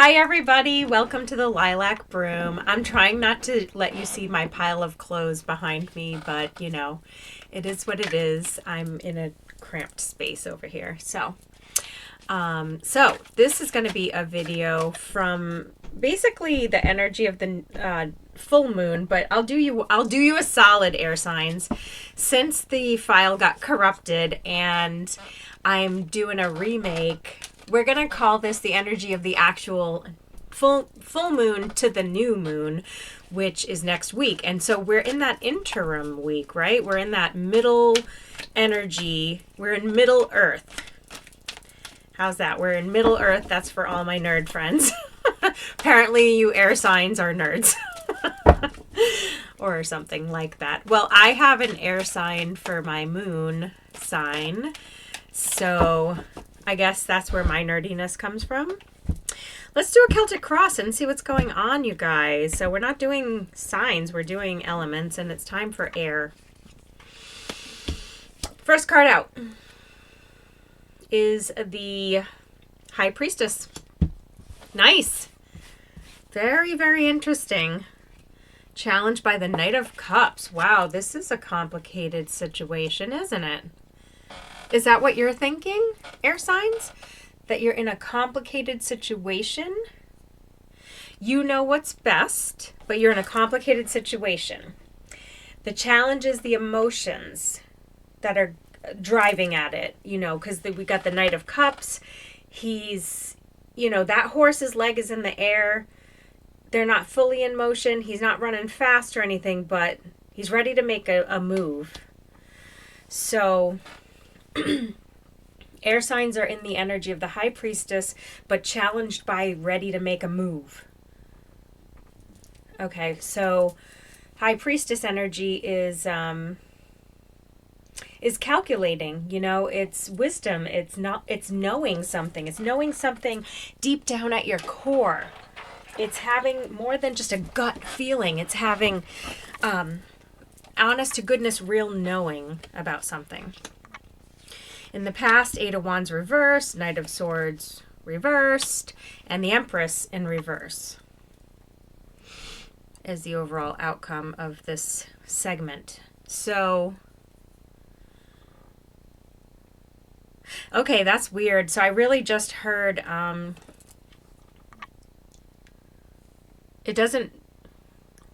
Hi everybody, welcome to the Lilac Broom. I'm trying not to let you see my pile of clothes behind me, but you know, it is what it is. I'm in a cramped space over here. So this is going to be a video from basically the energy of the full moon, but I'll do you a solid, air signs, since the file got corrupted and I'm doing a remake. We're going to call this the energy of the actual full moon to the new moon, which is next week. And so we're in that interim week, right? We're in that middle energy. We're in Middle Earth. How's that? We're in Middle Earth. That's for all my nerd friends. Apparently you air signs are nerds. Or something like that. Well, I have an air sign for my moon sign. So I guess that's where my nerdiness comes from. Let's do a Celtic cross and see what's going on, you guys. So we're not doing signs, we're doing elements, and it's time for air. First card out is the High Priestess. Nice. Very, very interesting. Challenged by the Knight of Cups. Wow, this is a complicated situation, isn't it? Is that what you're thinking, air signs? That you're in a complicated situation? You know what's best, but you're in a complicated situation. The challenge is the emotions that are driving at it, you know, because we got the Knight of Cups. He's, you know, that horse's leg is in the air. They're not fully in motion. He's not running fast or anything, but he's ready to make a move. So air signs are in the energy of the High Priestess, but challenged by ready to make a move. Okay, so High Priestess energy is calculating, you know, it's wisdom, it's knowing something. It's knowing something deep down at your core. It's having more than just a gut feeling. It's having honest to goodness real knowing about something. In the past, Eight of Wands reversed, Knight of Swords reversed, and the Empress in reverse is the overall outcome of this segment. So, okay, that's weird. So I really just heard,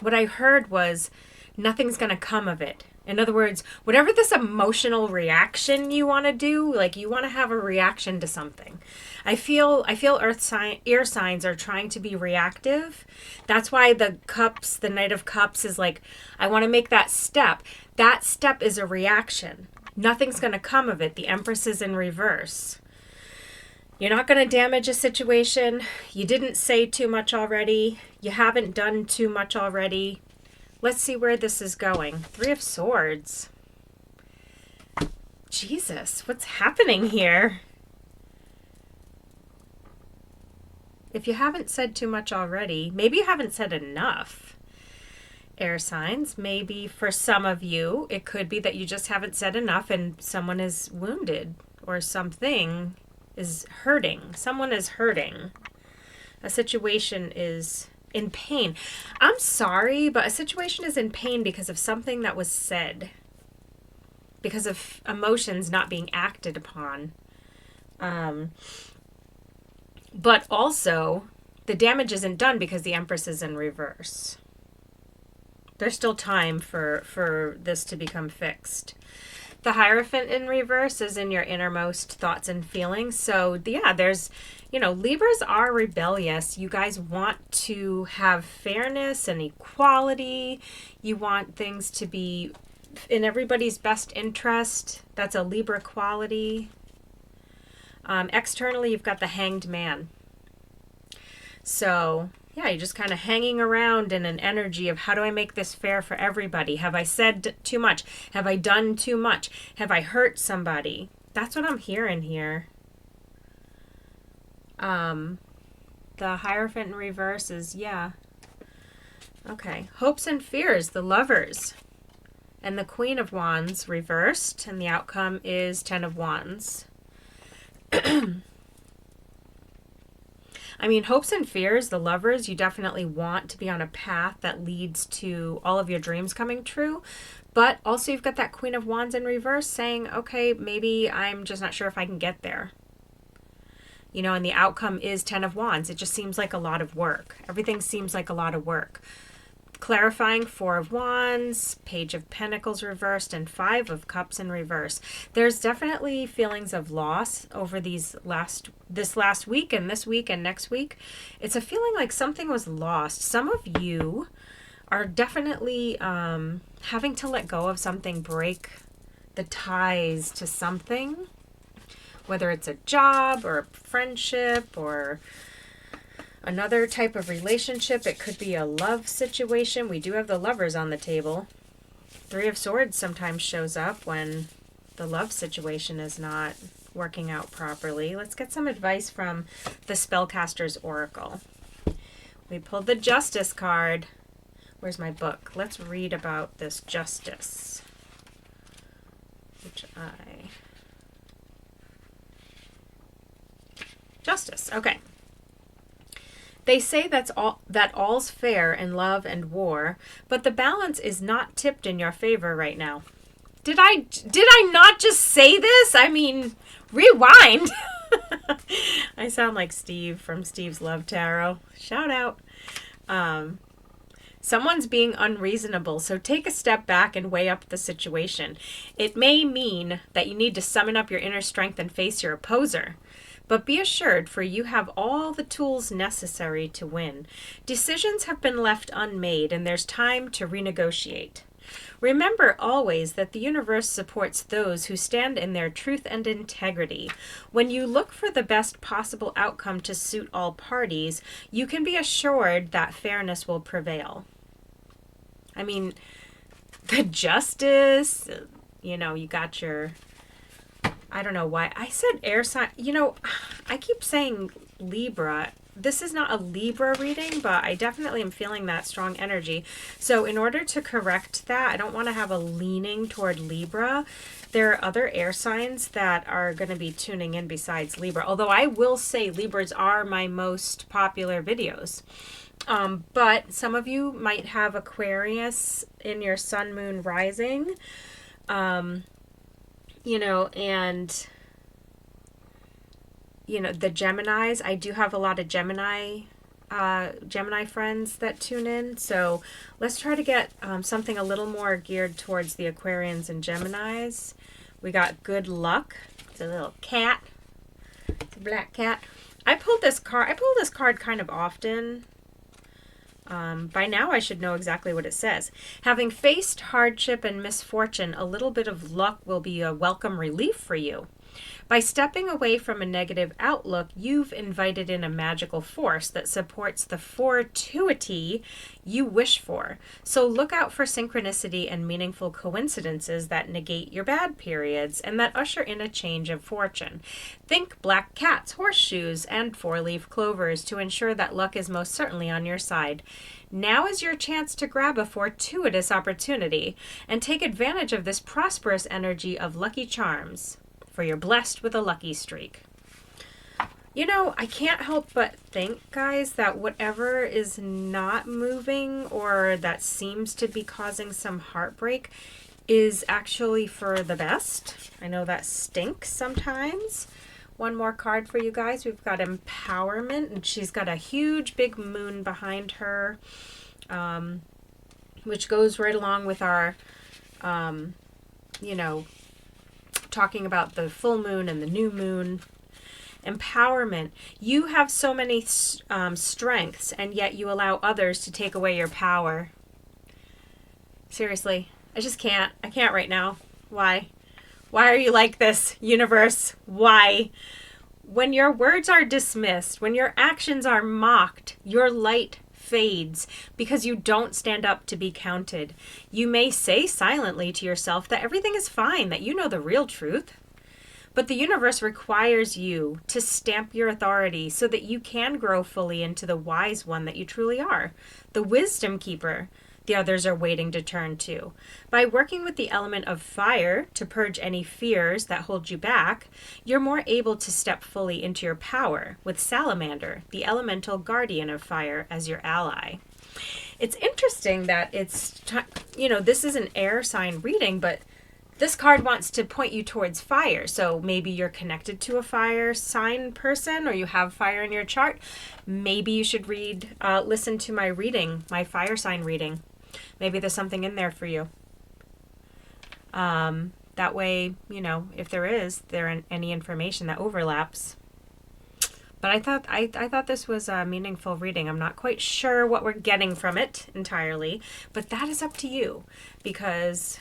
what I heard was nothing's going to come of it. In other words, whatever this emotional reaction you want to do, like you want to have a reaction to something. I feel air signs are trying to be reactive. That's why the cups, the Knight of Cups is like, I want to make that step. That step is a reaction. Nothing's going to come of it. The Empress is in reverse. You're not going to damage a situation. You didn't say too much already. You haven't done too much already. Let's see where this is going. Three of Swords. Jesus, what's happening here? If you haven't said too much already, maybe you haven't said enough. Air signs, maybe for some of you, it could be that you just haven't said enough and someone is wounded or something is hurting. Someone is hurting. A situation is in pain. I'm sorry, but a situation is in pain because of something that was said. Because of emotions not being acted upon. But also, the damage isn't done because the Empress is in reverse. There's still time for this to become fixed. The Hierophant in reverse is in your innermost thoughts and feelings. So, yeah, there's, you know, Libras are rebellious. You guys want to have fairness and equality. You want things to be in everybody's best interest. That's a Libra quality. Externally, you've got the Hanged Man. So, yeah, you're just kind of hanging around in an energy of how do I make this fair for everybody? Have I said too much? Have I done too much? Have I hurt somebody? That's what I'm hearing here. The Hierophant in reverse is, yeah. Okay. Hopes and fears, the Lovers. And the Queen of Wands reversed, and the outcome is Ten of Wands. I mean, hopes and fears, the lovers, you definitely want to be on a path that leads to all of your dreams coming true. But also you've got that Queen of Wands in reverse saying, okay, maybe I'm just not sure if I can get there. You know, and the outcome is 10 of Wands. It just seems like a lot of work. Everything seems like a lot of work. Clarifying, 4 of Wands, Page of Pentacles reversed, and 5 of Cups in reverse. There's definitely feelings of loss over this last week and this week and next week. It's a feeling like something was lost. Some of you are definitely having to let go of something, break the ties to something, whether it's a job or a friendship or another type of relationship. It could be a love situation. We do have the Lovers on the table. 3 of Swords sometimes shows up when the love situation is not working out properly. Let's get some advice from the Spellcaster's Oracle. We pulled the Justice card. Where's my book? Let's read about this Justice. Justice, okay. They say that all's fair in love and war, but the balance is not tipped in your favor right now. Did I not just say this? I mean, rewind. I sound like Steve from Steve's Love Tarot. Shout out. Someone's being unreasonable, so take a step back and weigh up the situation. It may mean that you need to summon up your inner strength and face your opposer. But be assured, for you have all the tools necessary to win. Decisions have been left unmade, and there's time to renegotiate. Remember always that the universe supports those who stand in their truth and integrity. When you look for the best possible outcome to suit all parties, you can be assured that fairness will prevail. I mean, the Justice, you know, you got your... I don't know why I said air sign. You know, I keep saying Libra. This is not a Libra reading, but I definitely am feeling that strong energy. So in order to correct that, I don't want to have a leaning toward Libra. There are other air signs that are going to be tuning in besides Libra. Although I will say Libras are my most popular videos. But some of you might have Aquarius in your sun, moon, rising. You know, and, you know, the Geminis, I do have a lot of Gemini friends that tune in. So let's try to get something a little more geared towards the Aquarians and Geminis. We got Good Luck. It's a little cat. It's a black cat. I pull this card kind of often. By now I should know exactly what it says. Having faced hardship and misfortune, a little bit of luck will be a welcome relief for you. By stepping away from a negative outlook, you've invited in a magical force that supports the fortuity you wish for. So look out for synchronicity and meaningful coincidences that negate your bad periods and that usher in a change of fortune. Think black cats, horseshoes, and 4-leaf clovers to ensure that luck is most certainly on your side. Now is your chance to grab a fortuitous opportunity and take advantage of this prosperous energy of lucky charms. For you're blessed with a lucky streak. You know, I can't help but think, guys, that whatever is not moving or that seems to be causing some heartbreak is actually for the best. I know that stinks sometimes. One more card for you guys. We've got Empowerment, and she's got a huge big moon behind her, which goes right along with our, you know, talking about the full moon and the new moon. Empowerment. You have so many strengths, and yet you allow others to take away your power. Seriously, I just can't. I can't right now. Why? Why are you like this, universe? Why? When your words are dismissed, when your actions are mocked, your light fades because you don't stand up to be counted. You may say silently to yourself that everything is fine, that you know the real truth. But the universe requires you to stamp your authority so that you can grow fully into the wise one that you truly are, the wisdom keeper, the others are waiting to turn to. By working with the element of fire to purge any fears that hold you back, you're more able to step fully into your power with Salamander, the elemental guardian of fire, as your ally. It's interesting that this is an air sign reading, but this card wants to point you towards fire. So maybe you're connected to a fire sign person, or you have fire in your chart. Maybe you should listen to my reading, my fire sign reading. Maybe there's something in there for you. That way, if there any information that overlaps. But I thought this was a meaningful reading. I'm not quite sure what we're getting from it entirely, but that is up to you, because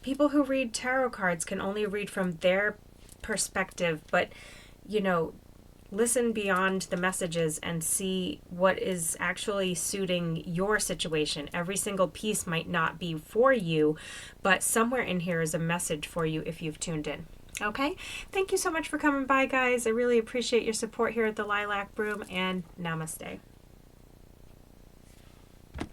people who read tarot cards can only read from their perspective, but, listen beyond the messages and see what is actually suiting your situation. Every single piece might not be for you, but somewhere in here is a message for you if you've tuned in. Okay? Thank you so much for coming by, guys. I really appreciate your support here at the Lilac Room, and namaste.